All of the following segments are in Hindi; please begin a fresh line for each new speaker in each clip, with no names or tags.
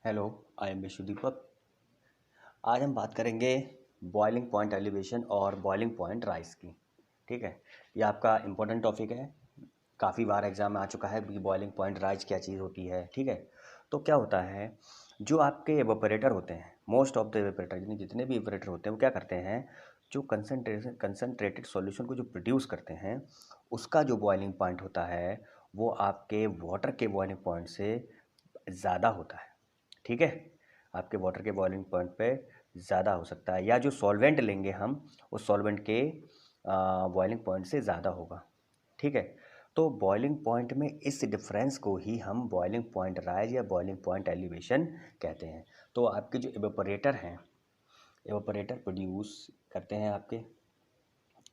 हेलो, आई एम विशु दीपक। आज हम बात करेंगे बॉइलिंग पॉइंट एलिवेशन और बॉइलिंग पॉइंट राइज की। ठीक है, ये आपका इम्पोर्टेंट टॉपिक है। काफ़ी बार एग्जाम में आ चुका है कि बॉइलिंग पॉइंट राइज क्या चीज़ होती है। ठीक है, तो क्या होता है, जो आपके एवापोरेटर होते हैं, मोस्ट ऑफ द एवापोरेटर यानी जितने भी एवापोरेटर होते हैं वो क्या करते हैं, जो कंसनट्रेटेड सॉल्यूशन को जो प्रोड्यूस करते हैं उसका जो बॉइलिंग पॉइंट होता है वो आपके वाटर के बॉइलिंग पॉइंट से ज़्यादा होता है। ठीक है, आपके वाटर के बॉइलिंग पॉइंट पे ज़्यादा हो सकता है, या जो सॉल्वेंट लेंगे हम उस सॉल्वेंट के बॉइलिंग पॉइंट से ज़्यादा होगा। ठीक है, तो बॉइलिंग पॉइंट में इस डिफरेंस को ही हम बॉइलिंग पॉइंट राइज या बॉइलिंग पॉइंट एलिवेशन कहते हैं। तो आपके जो एवापोरेटर हैं, एवापोरेटर प्रोड्यूस करते हैं आपके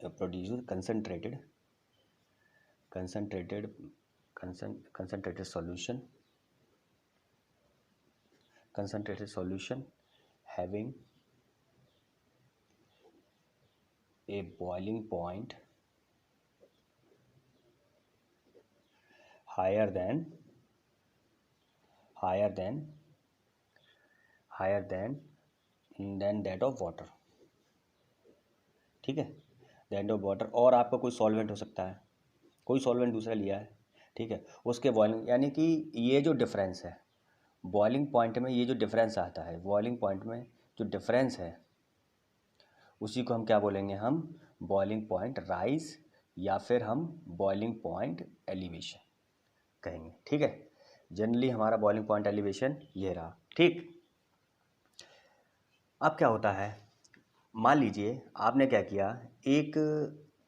produce concentrated solution having a boiling point higher than that of water। ठीक है, दैन ऑफ वाटर, और आपका कोई सॉल्वेंट हो सकता है, कोई सॉल्वेंट दूसरा लिया है। ठीक है, उसके बॉइलिंग यानी कि ये जो डिफरेंस है बॉइलिंग पॉइंट में, ये जो डिफरेंस आता है बॉइलिंग पॉइंट में जो डिफरेंस है उसी को हम क्या बोलेंगे, हम बॉइलिंग पॉइंट राइज या फिर हम बॉइलिंग पॉइंट एलिवेशन कहेंगे। ठीक है, जनरली हमारा बॉइलिंग पॉइंट एलिवेशन ये रहा। ठीक, अब क्या होता है, मान लीजिए आपने क्या किया, एक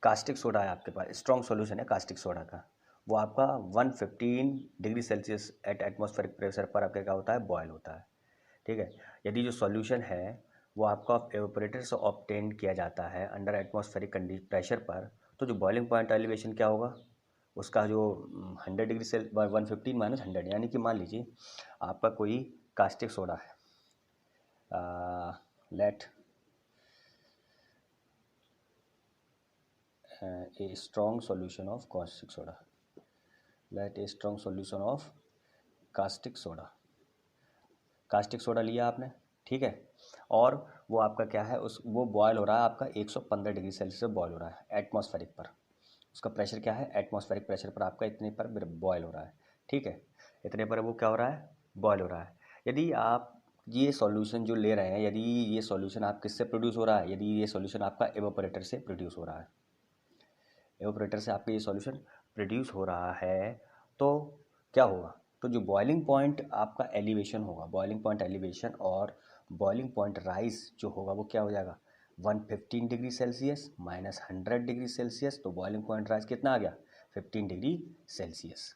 कास्टिक सोडा है आपके पास, स्ट्रॉन्ग सॉल्यूशन है कास्टिक सोडा का, वो आपका 115 degree Celsius at atmospheric pressure पर आपका क्या होता है, बॉयल होता है। ठीक है, यदि जो सॉल्यूशन है वो आपका एवापोरेटर से ऑब्टेन किया जाता है अंडर एटमॉस्फेरिक प्रेशर पर, तो जो बॉइलिंग पॉइंट एलिवेशन क्या होगा, उसका जो 100 डिग्री सेल 115 माइनस 100, यानी कि मान लीजिए आपका कोई कास्टिक सोडा है, let a strong solution of caustic soda, let a strong solution of caustic soda, caustic soda लिया आपने। ठीक है, और वो आपका क्या है, उस वो बॉयल हो रहा है आपका 115 डिग्री सेल्सियस बॉयल हो रहा है एटमॉस्फेरिक पर। उसका प्रेशर क्या है, एटमॉस्फेरिक प्रेशर पर आपका इतने पर बॉयल हो रहा है। ठीक है, इतने पर वो क्या हो रहा है, बॉयल हो रहा है। यदि आप ये सॉल्यूशन जो ले रहे हैं, यदि ये सॉल्यूशन आप किससे प्रोड्यूस हो रहा है, यदि ये सॉल्यूशन आपका एवापोरेटर से प्रोड्यूस हो रहा है, एवापोरेटर से आपका ये सॉल्यूशन प्रोड्यूस हो रहा है, तो क्या होगा, तो जो बॉइलिंग पॉइंट आपका एलिवेशन होगा, बॉइलिंग पॉइंट एलिवेशन और बॉइलिंग पॉइंट राइज जो होगा वो क्या हो जाएगा, 115 degree Celsius minus 100 degree Celsius, तो बॉइलिंग पॉइंट राइज कितना आ गया, 15 डिग्री सेल्सियस।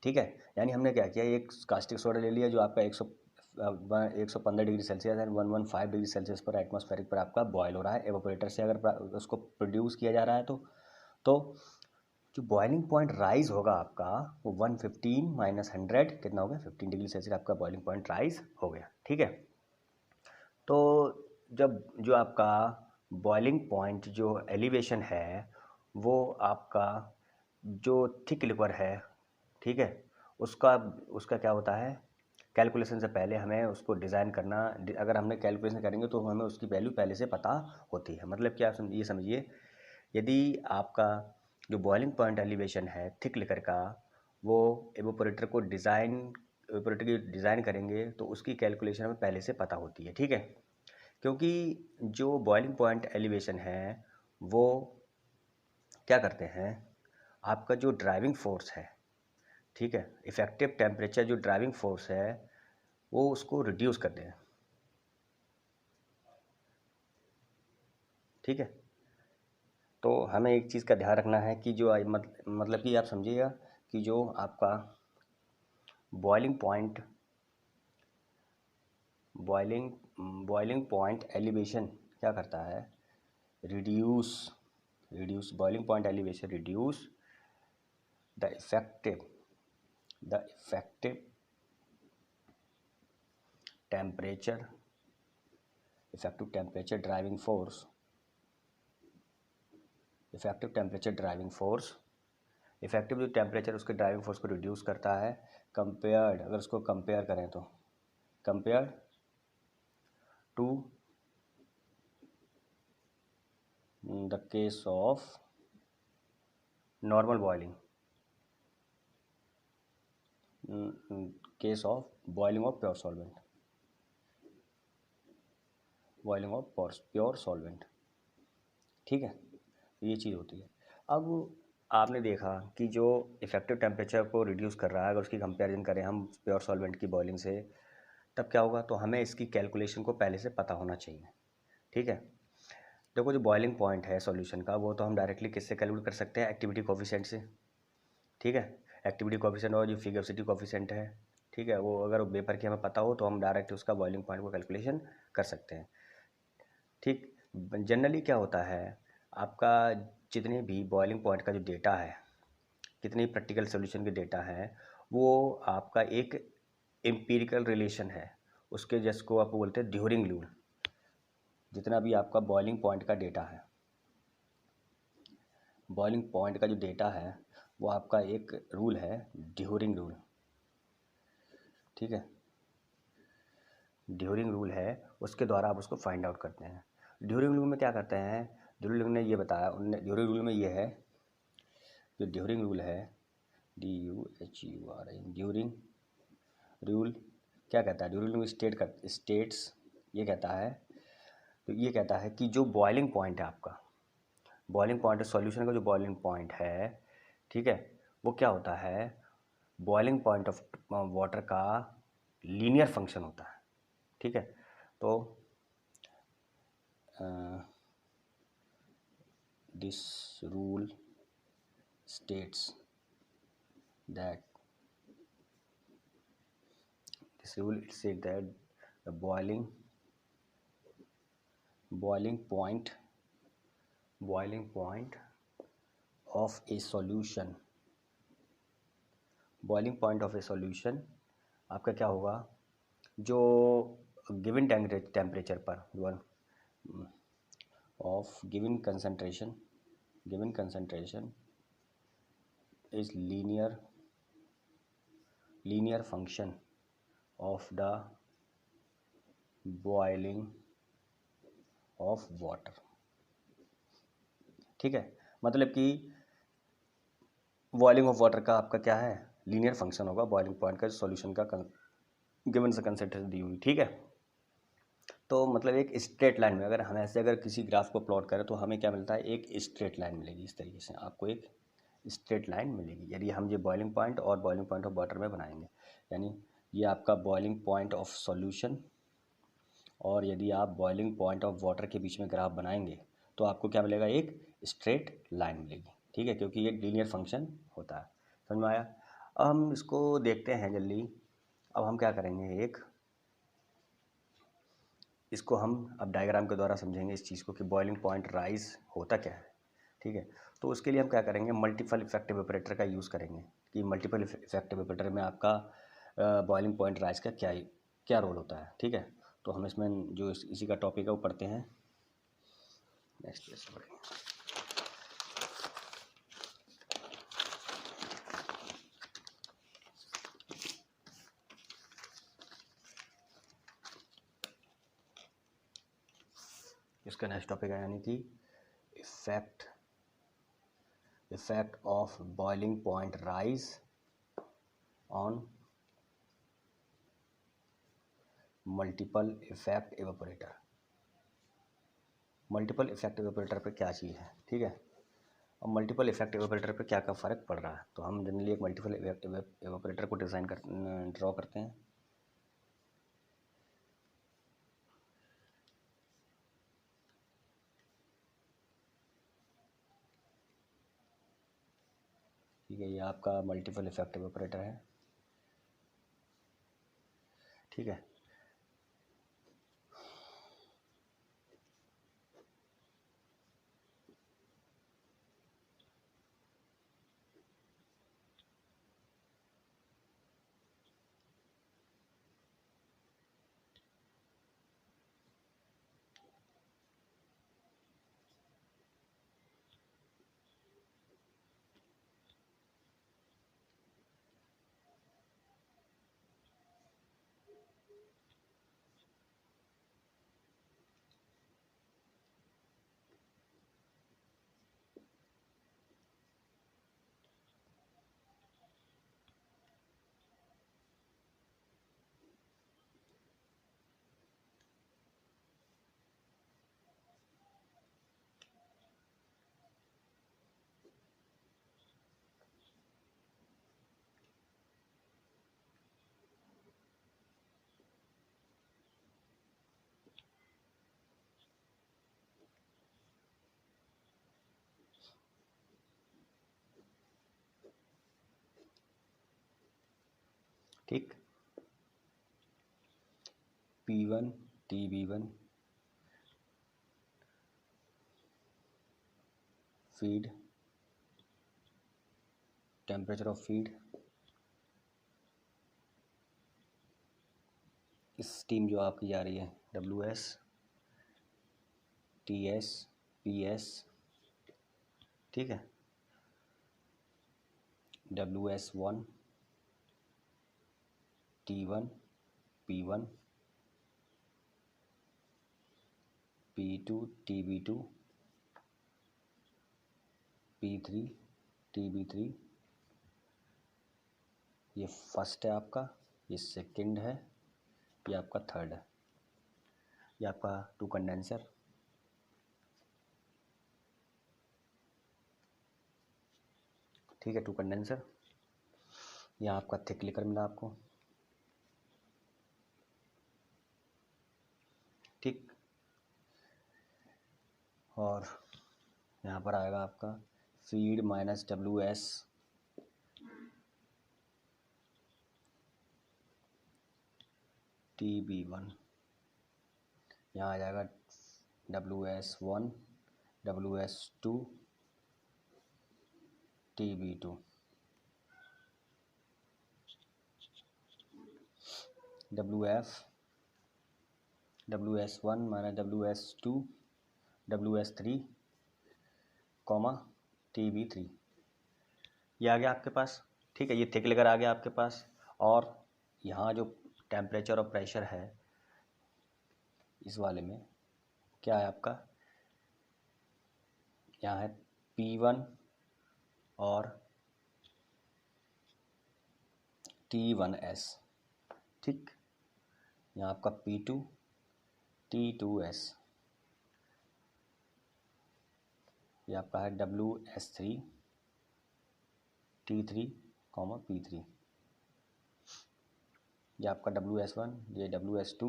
ठीक है, यानी हमने क्या किया, एक कास्टिक सोडा ले लिया जो आपका 115 degree Celsius and 115 degree Celsius पर एटमॉस्फेरिक पर आपका बॉयल हो रहा है, एवापोरेटर से अगर उसको प्रोड्यूस किया जा रहा है तो जो बॉइलिंग पॉइंट राइज होगा आपका वो 115 माइनस 100 कितना हो गया, 15 डिग्री सेल्सियस आपका बॉइलिंग पॉइंट राइज हो गया। ठीक है, तो जब जो आपका बॉइलिंग पॉइंट जो एलिवेशन है वो आपका जो थिक लिक्वर है, ठीक है, उसका उसका क्या होता है, कैलकुलेशन से पहले हमें उसको डिज़ाइन करना, अगर हमने कैलकुलेशन करेंगे तो हमें उसकी वैल्यू पहले से पता होती है। मतलब क्या, ये समझिए, यदि आपका जो बॉइलिंग पॉइंट एलिवेशन है थिक लिकर का, वो एवापोरेटर की डिज़ाइन करेंगे तो उसकी कैलकुलेशन हमें पहले से पता होती है। ठीक है, क्योंकि जो बॉइलिंग पॉइंट एलिवेशन है वो क्या करते हैं, आपका जो ड्राइविंग फोर्स है, ठीक है, इफ़ेक्टिव टेम्परेचर जो ड्राइविंग फोर्स है वो उसको रिड्यूस करते हैं। ठीक है, तो हमें एक चीज़ का ध्यान रखना है कि जो मतलब कि आप समझिएगा कि जो आपका boiling point boiling boiling point elevation क्या करता है, reduce reduce boiling point elevation reduce the effective temperature driving force effective जो टेम्परेचर उसके ड्राइविंग फोर्स को रिड्यूस करता है, कंपेयर्ड, अगर उसको कंपेयर करें तो compare to the case of normal boiling, case of boiling of pure solvent, boiling of pure solvent. ठीक है, तो ये चीज़ होती है। अब आपने देखा कि जो इफेक्टिव टेम्परेचर को रिड्यूस कर रहा है, अगर उसकी कंपैरिजन करें हम प्योर सॉल्वेंट की बॉइलिंग से, तब क्या होगा, तो हमें इसकी कैलकुलेशन को पहले से पता होना चाहिए। ठीक है, देखो जो बॉइलिंग पॉइंट है सॉल्यूशन का, वो तो हम डायरेक्टली किससे कैलकुलेट कर सकते हैं, एक्टिविटी कोफिशिएंट से। ठीक है, एक्टिविटी कोफिशिएंट और जो फिगोसिटी कोफिशिएंट है, ठीक है, वो अगर वेपर की हमें पता हो तो हम डायरेक्ट उसका बॉइलिंग पॉइंट को कैलकुलेशन कर सकते हैं। ठीक, जनरली क्या होता है, आपका जितने भी बॉइलिंग पॉइंट का जो डेटा है, कितने प्रैक्टिकल सॉल्यूशन के डेटा है, वो आपका एक एम्पिरिकल रिलेशन है, उसके जिसको आप बोलते हैं ड्यूरिंग रूल। जितना भी आपका बॉइलिंग पॉइंट का डेटा है, बॉइलिंग पॉइंट का जो डेटा है, वो आपका एक रूल है, ड्यूरिंग रूल। ठीक है, ड्यूरिंग रूल है, उसके द्वारा आप उसको फाइंड आउट करते हैं। ड्यूरिंग रूल में क्या करते हैं, ड्यूरिंग रूल ने ये बताया, उन्होंने ड्यूरिंग रूल में ये है, जो ड्यूरिंग रूल है, DUHUR, ड्यूरिंग रूल क्या कहता है, ड्यूरिंग रूल स्टेट्स ये कहता है, तो ये कहता है कि जो बॉइलिंग पॉइंट है आपका, बॉइलिंग पॉइंट है सॉल्यूशन का, जो बॉइलिंग पॉइंट है, ठीक है, वो क्या होता है, बॉइलिंग पॉइंट ऑफ वाटर का लीनियर फंक्शन होता है। ठीक है, तो this rule states that this rule said that the boiling point of a solution, boiling point of A solution आपका क्या होगा, जो गिवन टेम्परेचर पर one of given concentration is linear function of the boiling of water. ठीक है, मतलब कि बॉइलिंग ऑफ वाटर का आपका क्या है, लीनियर फंक्शन होगा बॉइलिंग पॉइंट का, सॉल्यूशन का गिवन से कंसंट्रेशन दी हुई। ठीक है, तो मतलब एक स्ट्रेट लाइन में, अगर हम ऐसे अगर किसी ग्राफ को प्लॉट करें तो हमें क्या मिलता है, एक स्ट्रेट लाइन मिलेगी। इस तरीके से आपको एक स्ट्रेट लाइन मिलेगी यदि हम ये बॉइलिंग पॉइंट और बॉइलिंग पॉइंट ऑफ वाटर में बनाएंगे। यानी ये आपका बॉइलिंग पॉइंट ऑफ सॉल्यूशन, और यदि आप बॉइलिंग पॉइंट ऑफ वाटर के बीच में ग्राफ बनाएंगे तो आपको क्या मिलेगा, एक स्ट्रेट लाइन मिलेगी। ठीक है, क्योंकि ये लीनियर फंक्शन होता है। समझ में आया। अब हम इसको देखते हैं जल्दी। अब हम क्या करेंगे, इसको हम अब डायग्राम के द्वारा समझेंगे इस चीज़ को कि बॉइलिंग पॉइंट राइज होता क्या है। ठीक है, तो उसके लिए हम क्या करेंगे, मल्टीपल इफेक्टिव ऑपरेटर का यूज़ करेंगे कि मल्टीपल इफेक्टिव ऑपरेटर में आपका बॉइलिंग पॉइंट राइज का क्या रोल होता है। ठीक है, तो हम इसमें जो इसी का टॉपिक है वो पढ़ते हैं। नेक्स्ट पेज पढ़ेंगे। इसका नेक्स्ट टॉपिक है यानी कि effect of boiling point rise on multiple effect evaporator. Multiple effect evaporator पे क्या चीज़ है। ठीक है, अब मल्टीपल इफेक्ट एवापोरेटर पे क्या क्या फ़र्क पड़ रहा है, तो हम जनरली एक मल्टीपल एवापोरेटर को ड्रॉ करते हैं। ठीक है, ये आपका मल्टीपल इफेक्ट एवापोरेटर है। ठीक है, ठीक। P1 TB1 feed, temperature of feed, steam जो आपकी जा रही है WS TS PS, ठीक है, WS1 T1 P1 P2 TB2 P3 TB3, ये फर्स्ट है आपका, ये सेकंड है, ये आपका थर्ड है, ये आपका टू कंडेंसर, ठीक है, टू कंडेंसर। यहाँ आपका थिक लिकर मिला आपको, ठीक। और यहाँ पर आएगा आपका फीड माइनस WS TB1, यहाँ आ जाएगा WS1 WS2 TB2, WS1 minus WS2 WS3 TB3, ये आ गया आपके पास, ठीक है, ये थिक लेकर आ गया आपके पास। और यहाँ जो टेम्परेचर और प्रेशर है इस वाले में क्या है आपका, यहाँ है P1 और T1S, ठीक। यहाँ आपका P2 T2S, ये आपका है WS3 T3 P3, ये आपका WS1, ये WS2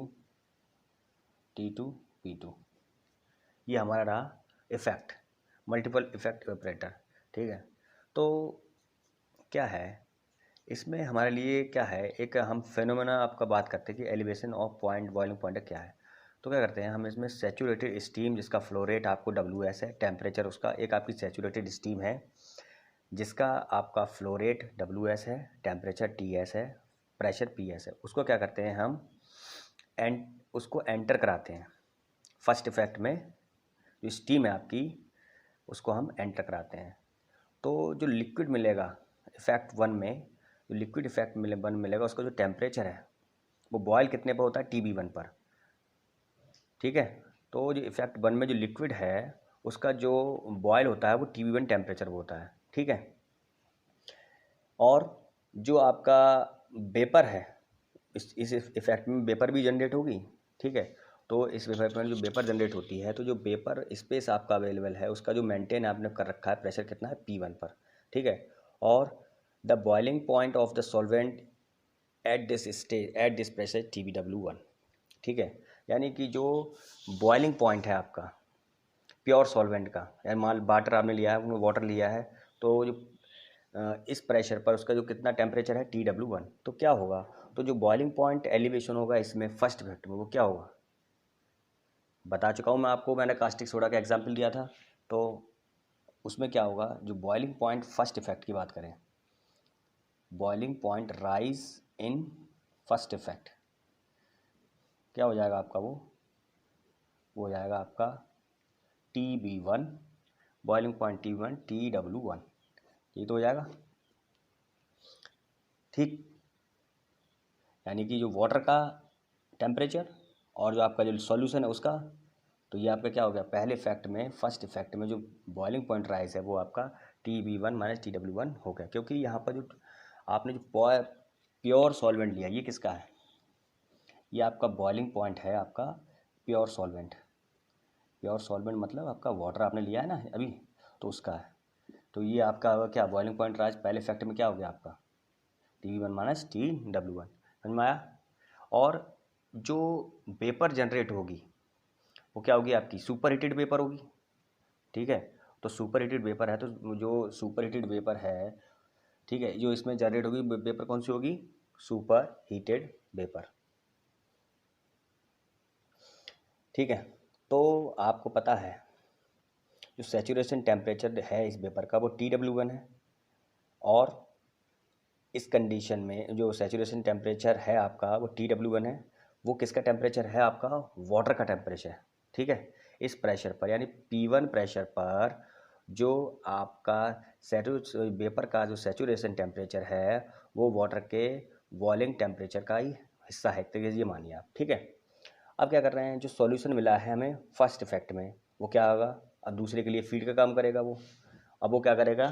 T2 P2। ये हमारा रहा इफ़ेक्ट, मल्टीपल इफ़ेक्ट इवेपरेटर, ठीक है। तो क्या है इसमें हमारे लिए, क्या है, एक हम फेनोमेना आपका बात करते हैं कि elevation of point, boiling point क्या है। तो क्या करते हैं हम इसमें सैचुरेटेड स्टीम, जिसका फ्लो रेट आपको WS है, टेम्परेचर उसका, एक आपकी सैचुरेटेड स्टीम है जिसका आपका फ्लो रेट WS है, टेम्परेचर TS है, प्रेशर PS है, उसको क्या करते हैं हम उसको एंटर कराते हैं फर्स्ट इफेक्ट में, जो स्टीम है आपकी उसको हम एंटर कराते हैं। तो जो लिक्विड मिलेगा इफेक्ट 1 में, जो लिक्विड इफेक्ट वन मिलेगा, उसका जो टेम्परेचर है वो बॉयल कितने पर होता है, TB1 पर, ठीक है। तो जो इफेक्ट 1 में जो लिक्विड है उसका जो बॉयल होता है वो TB1 टेम्परेचर वो होता है, ठीक है। और जो आपका वेपर है, इस इफेक्ट में वेपर भी जनरेट होगी, ठीक है। तो इस इफेक्ट में जो वेपर जनरेट होती है, तो जो वेपर स्पेस आपका अवेलेबल है उसका जो मेंटेन आपने कर रखा है, प्रेशर कितना है P1 पर, ठीक है। और the boiling point of the solvent at this stage at this pressure TBW1, ठीक है। यानी कि जो बॉइलिंग पॉइंट है आपका प्योर सॉल्वेंट का, यानी मान वाटर आपने लिया है, वाटर लिया है, तो जो इस प्रेशर पर उसका जो कितना टेम्परेचर है TW1, तो क्या होगा, तो जो बॉइलिंग पॉइंट एलिवेशन होगा इसमें फर्स्ट इफेक्ट में वो क्या होगा, बता चुका हूँ मैं आपको, मैंने कास्टिक सोडा का एग्जांपल दिया था। तो उसमें क्या होगा, जो बॉइलिंग पॉइंट फर्स्ट इफेक्ट की बात करें, boiling point rise in first effect, क्या हो जाएगा आपका, वो हो जाएगा आपका TB1, boiling point TB1 TW1, ये तो हो जाएगा, ठीक। यानी कि जो वाटर का टेम्परेचर और जो आपका जो सॉल्यूशन है उसका, तो ये आपका क्या हो गया, पहले इफेक्ट में, फर्स्ट इफेक्ट में जो बॉइलिंग पॉइंट राइज है वो आपका TB1 माइनस TW1 हो गया, क्योंकि यहाँ पर जो आपने जो प्योर सॉल्वेंट लिया, ये किसका है, ये आपका बॉइलिंग पॉइंट है आपका प्योर सॉल्वेंट, प्योर सॉल्वेंट मतलब आपका वाटर आपने लिया है ना अभी, तो उसका है। तो ये आपका क्या बॉइलिंग पॉइंट राइज पहले इफेक्ट में क्या हो गया आपका TB1 माइनस TW1, समझ में आया। और जो वेपर जनरेट होगी वो क्या होगी, आपकी सुपर हीटेड वेपर होगी, ठीक है। तो सुपर हीटेड वेपर है, तो जो सुपर हीटेड वेपर है, ठीक है, जो इसमें जनरेट होगी वेपर कौन सी होगी, सुपर हीटेड वेपर। ठीक है, तो आपको पता है जो सैचुरेशन टेम्परेचर है इस वेपर का वो TW1 है, और इस कंडीशन में जो सैचुरेशन टेम्परेचर है आपका वो TW1 है, वो किसका टेम्परेचर है आपका, वाटर का टेम्परेचर है। ठीक है, इस प्रेशर पर यानी P1 प्रेशर पर जो आपका वेपर का जो सैचुरेशन टेम्परेचर है वो वाटर के बॉइलिंग टेम्परेचर का ही हिस्सा है, तो ये मानिए आप। ठीक है, अब क्या कर रहे हैं, जो सॉल्यूशन मिला है हमें फर्स्ट इफेक्ट में वो क्या होगा, अब दूसरे के लिए फीड का काम करेगा वो। अब वो क्या करेगा,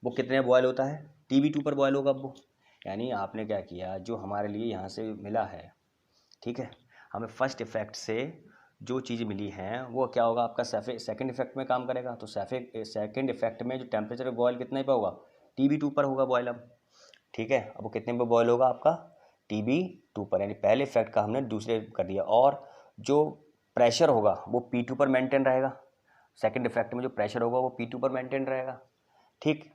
वो कितने बॉयल होता है, TB2 पर बॉयल होगा अब वो। यानी आपने क्या किया, जो हमारे लिए यहाँ से मिला है, ठीक है, हमें फर्स्ट इफेक्ट से जो चीज़ मिली है वो क्या होगा आपका सेकंड इफेक्ट में काम करेगा। तो सेकंड इफेक्ट में जो टेम्परेचर बॉयल कितने पे होगा, TB2 पर होगा बॉयल अब। ठीक है, अब वो कितने पे बॉयल होगा आपका, TB2 पर, यानी पहले इफेक्ट का हमने दूसरे कर दिया। और जो प्रेशर होगा वो P2 पर मेंटेन रहेगा, सेकंड इफेक्ट में जो प्रेशर होगा वो P2 पर मेंटेन रहेगा। ठीक,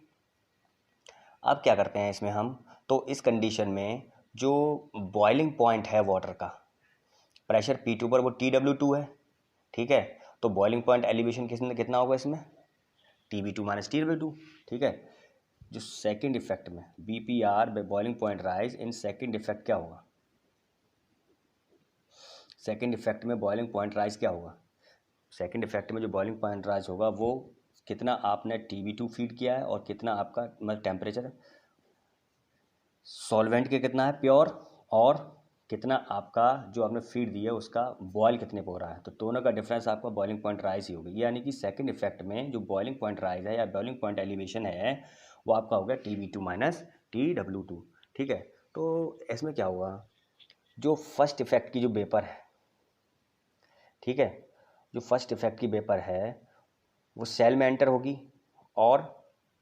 अब क्या करते हैं इसमें हम, तो इस कंडीशन में जो बॉइलिंग पॉइंट है वाटर का, प्रेशर P2 पर वो TW2 है। ठीक है, तो बॉइलिंग पॉइंट एलिवेशन कितना होगा इसमें, TB2 माइनस TW2। ठीक है, जो सेकंड इफेक्ट में BPR boiling point rise in second effect क्या होगा, सेकंड इफेक्ट में बॉइलिंग पॉइंट राइज क्या होगा, सेकंड इफेक्ट में जो बॉइलिंग पॉइंट राइज होगा वो कितना आपने TB2 फीड किया है और कितना आपका मतलब टेम्परेचर सॉल्वेंट के कितना है प्योर, और कितना आपका जो आपने फीड दिया है उसका बॉयल कितने पे हो रहा है, तो दोनों का डिफरेंस आपका बॉइलिंग पॉइंट राइज ही होगी। यानी कि सेकंड इफेक्ट में जो बॉइलिंग पॉइंट राइज है या बॉइलिंग पॉइंट एलिवेशन है वो आपका हो गया TB2 माइनस TW2। ठीक है, तो इसमें क्या हुआ, जो फर्स्ट इफेक्ट की जो वेपर है, ठीक है, जो फर्स्ट इफेक्ट की वेपर है वो सेल में एंटर होगी, और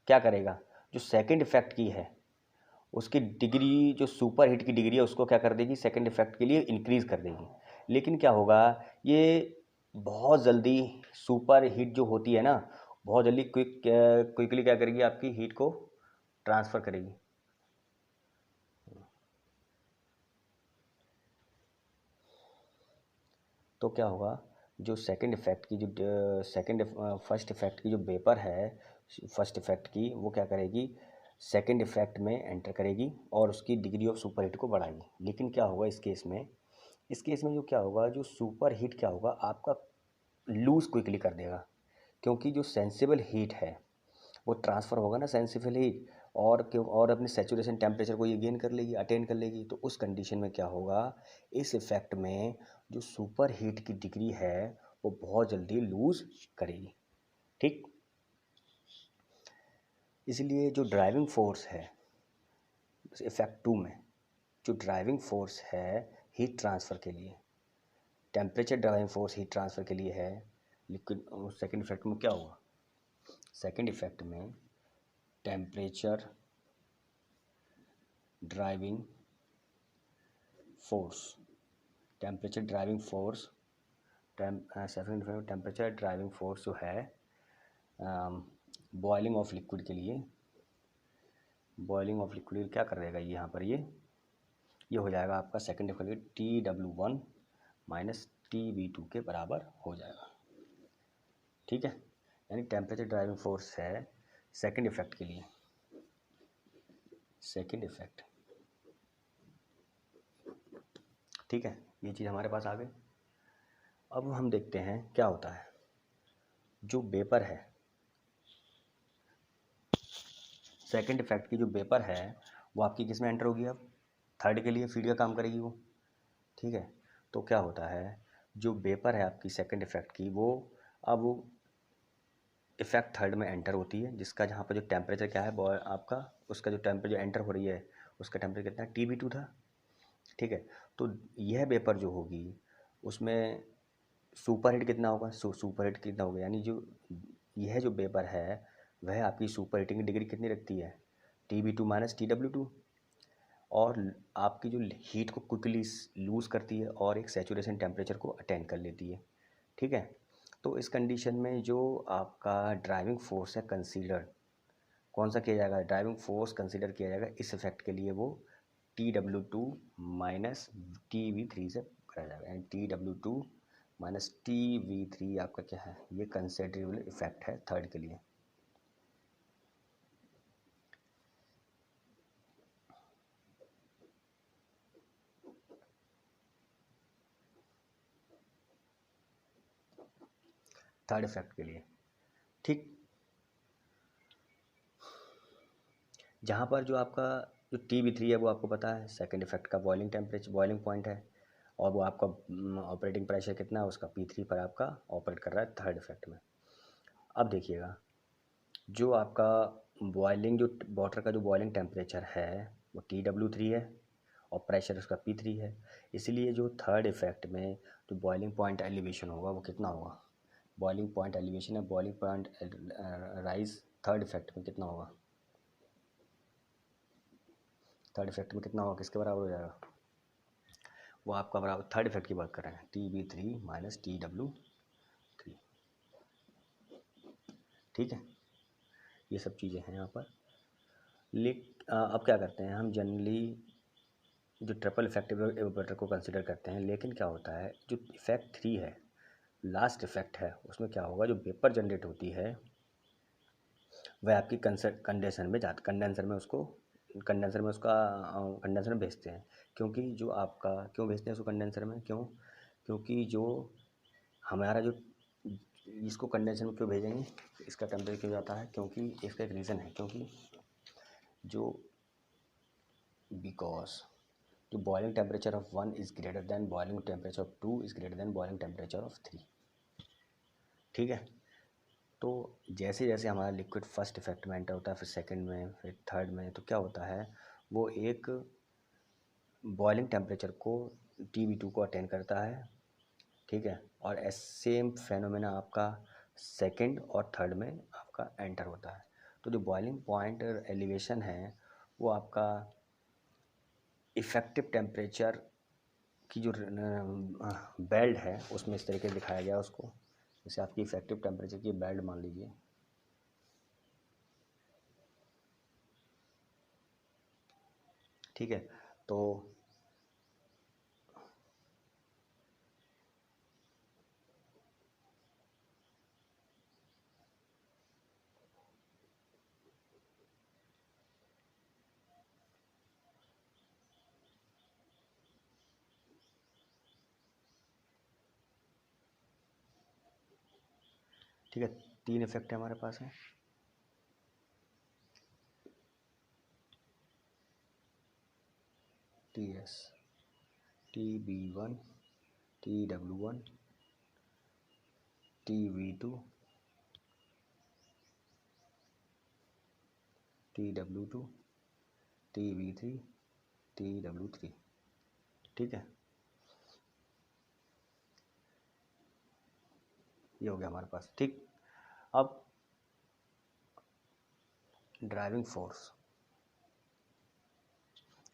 क्या करेगा, जो सेकंड इफेक्ट की है उसकी डिग्री, जो सुपर हीट की डिग्री है उसको क्या कर देगी, सेकंड इफेक्ट के लिए इंक्रीज़ कर देगी। लेकिन क्या होगा, ये बहुत जल्दी सुपर हीट जो होती है ना, बहुत जल्दी क्विकली क्या करेगी, आपकी हीट को ट्रांसफ़र करेगी। तो क्या होगा, जो सेकंड इफेक्ट की जो फर्स्ट इफेक्ट की जो वेपर है फर्स्ट इफेक्ट की, वो क्या करेगी, सेकंड इफेक्ट में एंटर करेगी और उसकी डिग्री ऑफ सुपर हीट को बढ़ाएगी। लेकिन क्या होगा इस केस में जो क्या होगा, जो सुपर हीट क्या होगा आपका लूज़ क्विकली कर देगा, क्योंकि जो सेंसिबल हीट है वो ट्रांसफ़र होगा ना, सेंसिबल हीट, और क्यों, और अपने सेचुरेशन टेम्परेचर को ये गेन कर लेगी, अटेन कर लेगी। तो उस कंडीशन में क्या होगा, इस इफ़ेक्ट में जो सुपर हीट की डिग्री है वो बहुत जल्दी लूज़ करेगी। ठीक, इसलिए जो ड्राइविंग फोर्स है इफेक्ट 2 में, जो ड्राइविंग फोर्स है हीट ट्रांसफ़र के लिए, temperature driving force heat transfer के लिए है लिक्विड, सेकंड इफेक्ट में क्या हुआ, सेकंड इफेक्ट में temperature driving force, temperature driving force second effect temperature driving force जो है बॉइलिंग ऑफ लिक्विड के लिए, बॉइलिंग ऑफ लिक्विड क्या कर देगा यहाँ पर, ये हो जाएगा आपका second effect TW1 minus TB2 के बराबर हो जाएगा। ठीक है, यानी टेम्परेचर ड्राइविंग फोर्स है सेकंड इफेक्ट के लिए, सेकंड इफेक्ट। ठीक है, ये चीज़ हमारे पास आ गई। अब हम देखते हैं क्या होता है, जो वेपर है सेकंड इफेक्ट की जो वेपर है वो आपकी किस में एंटर होगी, अब थर्ड के लिए फीड का काम करेगी वो। ठीक है, तो क्या होता है, जो वेपर है आपकी सेकंड इफेक्ट की वो अब इफेक्ट थर्ड में एंटर होती है, जिसका जहाँ पर जो टेम्परेचर क्या है आपका, उसका जो टेम्परेचर एंटर हो रही है उसका टेम्परेचर कितना है, TB2 था। ठीक है, तो यह वेपर जो होगी उसमें सुपर हीट कितना होगा, सुपर हीट कितना होगा, यानी जो यह जो वेपर है वह आपकी सुपर हीटिंग की डिग्री कितनी रखती है, TB2 माइनस TW2, और आपकी जो हीट को क्विकली लूज़ करती है और एक सैचुरेशन टेम्परेचर को अटेन कर लेती है। ठीक है, तो इस कंडीशन में जो आपका ड्राइविंग फोर्स है कंसीडर कौन सा किया जाएगा, ड्राइविंग फोर्स कंसीडर किया जाएगा इस इफेक्ट के लिए, वो TW2 माइनस TV3 से करा जाएगा, यानी TW2 माइनस TV3 आपका क्या है, ये कंसिडरेबल इफेक्ट है थर्ड के लिए। थर्ड इफेक्ट के लिए, ठीक। जहाँ पर जो आपका जो TV3 है वो आपको पता है सेकंड इफेक्ट का बॉइलिंग टेम्परेचर, बॉइलिंग पॉइंट है, और वो आपका ऑपरेटिंग प्रेशर कितना है उसका P3 पर आपका ऑपरेट कर रहा है थर्ड इफेक्ट में। अब देखिएगा, जो आपका बॉइलिंग जो वाटर का जो बॉइलिंग टेम्परेचर है वो TW3 है और प्रेशर उसका P3 है, इसलिए जो थर्ड इफेक्ट में जो बॉइलिंग पॉइंट एलिवेशन होगा वो कितना होगा, बॉइलिंग पॉइंट एलिवेशन है, boiling point rise third effect में कितना होगा, थर्ड इफेक्ट में कितना होगा, किसके बराबर हो जाएगा, वो आपका बराबर थर्ड इफेक्ट की बात कर रहे हैं, TB3 माइनस TW3, ठीक है। ये सब चीज़ें हैं यहाँ पर। अब क्या करते हैं हम, जनरली जो ट्रिपल इफेक्टिव एवापोरेटर को कंसिडर करते हैं, लेकिन क्या होता है जो इफेक्ट 3 है, लास्ट इफेक्ट है, उसमें क्या होगा, जो वेपर जनरेट होती है वह आपकी कंडेंसर में जाती, कंडेंसर में उसका कंडेंसर में भेजते हैं। क्योंकि जो आपका क्यों भेजते हैं उसको कंडेंसर में, क्योंकि जो हमारा जो इसको कंडेंसर में क्यों भेजेंगे, इसका टेम्परेचर क्यों जाता है, क्योंकि इसका एक रीज़न है, क्योंकि जो बिकॉज जो boiling temperature of 1 is greater than boiling temperature of 2 is greater than boiling temperature of 3, ठीक है। तो जैसे जैसे हमारा लिक्विड फर्स्ट इफेक्ट में एंटर होता है, फिर सेकंड में, फिर थर्ड में, तो क्या होता है वो एक बॉइलिंग टेम्परेचर को TB2 को अटेन करता है, ठीक है, और सेम फेनोमेना आपका सेकंड और थर्ड में आपका एंटर होता है। तो जो बॉइलिंग पॉइंट एलिवेशन है वो आपका इफ़ेक्टिव टेम्परेचर की जो बेल्ट है उसमें इस तरीके से दिखाया गया उसको, जैसे आपकी इफ़ेक्टिव टेम्परेचर की बेल्ट मान लीजिए, ठीक है। तो ठीक है, 3 इफेक्ट हमारे पास है, TS, TB1, TW1, TB2, TW2, TB3, TW3, ठीक है। ये हो गया हमारे पास, ठीक। अब ड्राइविंग फोर्स,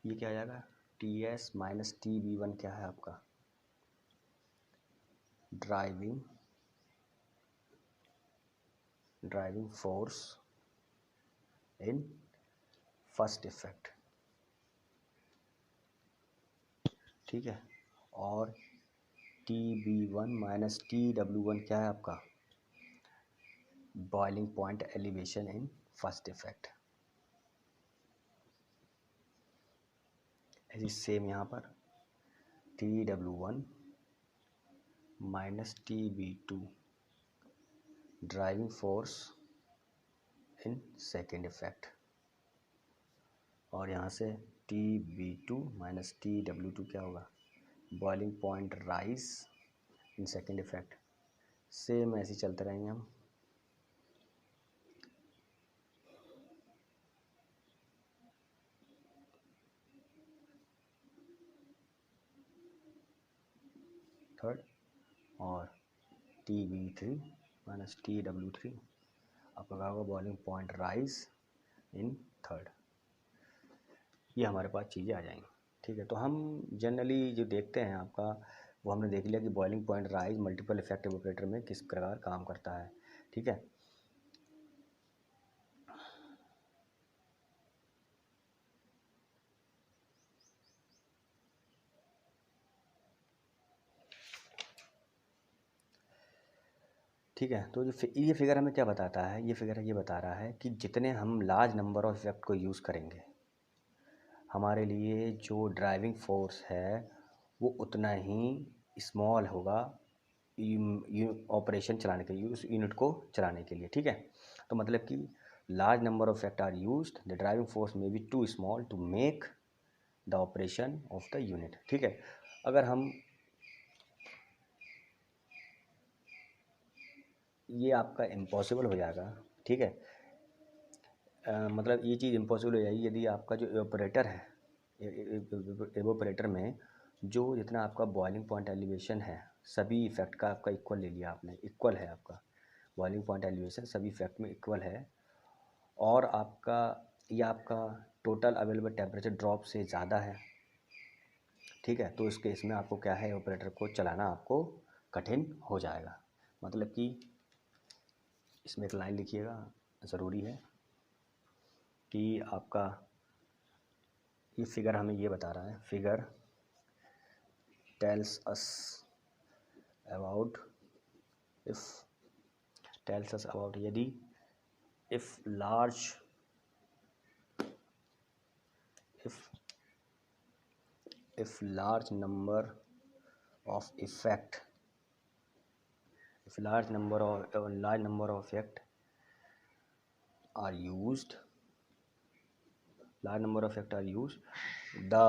ये क्या आ जाएगा, TS माइनस TB1 क्या है आपका, driving force in first effect, ठीक है, और TB1 माइनस TW1 क्या है आपका, boiling point elevation in first effect. ऐसी सेम यहाँ पर TW1 minus TB2 driving force in second effect, और यहाँ से TB2 माइनस TW2 क्या होगा, boiling point rise in second effect. Same ऐसे चलते रहेंगे हम, थर्ड, और TB3 माइनस TW3 आपका क्या होगा, boiling point rise in third. ये हमारे पास चीज़ें आ जाएंगी, ठीक है। तो हम जनरली जो देखते हैं आपका, वो हमने देख लिया कि boiling point rise multiple effective operator में किस प्रकार काम करता है, ठीक है। ठीक है। तो ये फिगर हमें क्या बताता है, ये फिगर ये बता रहा है कि जितने हम लार्ज नंबर ऑफ इफेक्ट को यूज़ करेंगे, हमारे लिए जो ड्राइविंग फोर्स है वो उतना ही स्मॉल होगा ऑपरेशन चलाने के लिए, उस यूनिट को चलाने के लिए। ठीक है। तो मतलब कि large number of effect are used, the driving force may be too small to make the operation of the unit. ठीक है। अगर हम ये आपका इम्पॉसिबल हो जाएगा। ठीक है। मतलब ये चीज़ इम्पॉसिबल हो जाएगी यदि आपका जो एवापोरेटर है, एवापोरेटर में जो जितना आपका बॉइलिंग पॉइंट एलिवेशन है, सभी इफेक्ट का आपका इक्वल ले लिया आपने, इक्वल है आपका बॉइलिंग पॉइंट एलिवेशन सभी इफेक्ट में इक्वल है, और आपका ये आपका टोटल अवेलेबल टेम्परेचर ड्रॉप से ज़्यादा है। ठीक है। तो इस केस में आपको क्या है, ऑपरेटर को चलाना आपको कठिन हो जाएगा। मतलब कि इसमें एक लाइन लिखिएगा, ज़रूरी है कि आपका ये फिगर हमें ये बता रहा है, फिगर tells us about यदि if large number of effect are used, the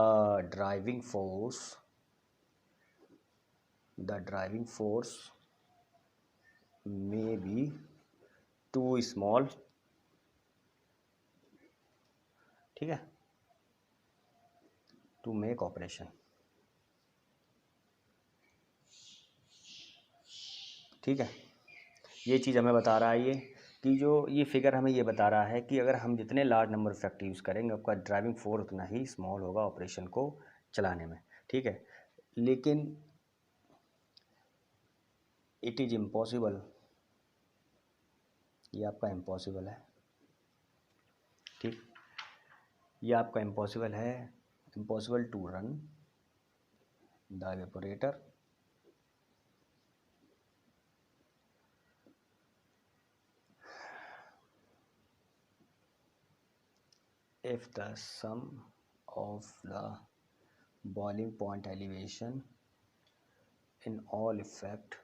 driving force may be too small। ठीक है, to make operation। ठीक है। ये चीज़ हमें बता रहा है ये कि जो ये फिगर हमें ये बता रहा है कि अगर हम जितने लार्ज नंबर इफेक्ट यूज़ करेंगे, आपका ड्राइविंग फोर्स उतना ही स्मॉल होगा ऑपरेशन को चलाने में। ठीक है। लेकिन इट इज़ इम्पॉसिबल, ये आपका इम्पॉसिबल है। ठीक, ये आपका इम्पॉसिबल है, impossible to run the evaporator if the sum of the boiling point elevation in all effect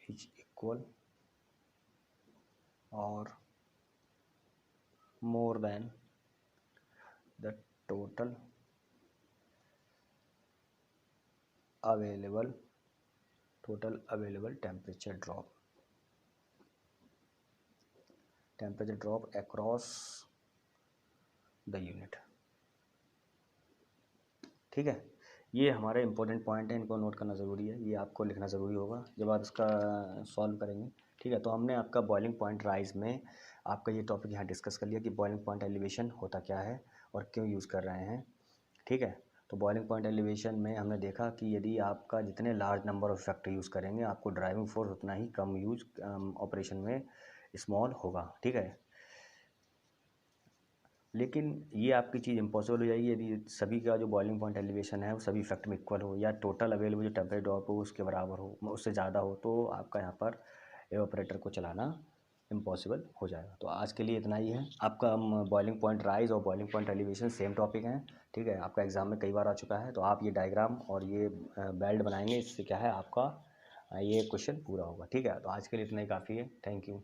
is equal or more than the total available temperature drop across the unit। ठीक है। ये हमारे इंपॉर्टेंट पॉइंट है, इनको नोट करना ज़रूरी है, ये आपको लिखना ज़रूरी होगा जब आप इसका सॉल्व करेंगे। ठीक है। तो हमने आपका बॉइलिंग पॉइंट राइज में आपका ये टॉपिक यहाँ डिस्कस कर लिया कि बॉइलिंग पॉइंट एलिवेशन होता क्या है और क्यों यूज़ कर रहे हैं। ठीक है। तो बॉइलिंग पॉइंट एलिवेशन में हमने देखा कि यदि आपका जितने large number of effect use करेंगे, आपको ड्राइविंग फोर्स उतना ही कम यूज ऑपरेशन में स्मॉल होगा। ठीक है। लेकिन ये आपकी चीज़ इम्पॉसिबल हो जाएगी यदि सभी का जो बॉइलिंग पॉइंट एलिवेशन है वो सभी इफेक्ट में इक्वल हो, या टोटल अवेलेबल जो टेम्परेचर ड्रॉप हो उसके बराबर हो, उससे ज़्यादा हो, तो आपका यहाँ पर एवापोरेटर को चलाना इम्पॉसिबल हो जाएगा। तो आज के लिए इतना ही है। आपका बॉइलिंग पॉइंट राइज और boiling point elevation same topic हैं। ठीक है। आपका एग्ज़ाम में कई बार आ चुका है, तो आप ये डायग्राम और ये बेल्ट बनाएंगे, इससे क्या है आपका ये क्वेश्चन पूरा होगा। ठीक है। तो आज के लिए इतना ही काफ़ी है। Thank you.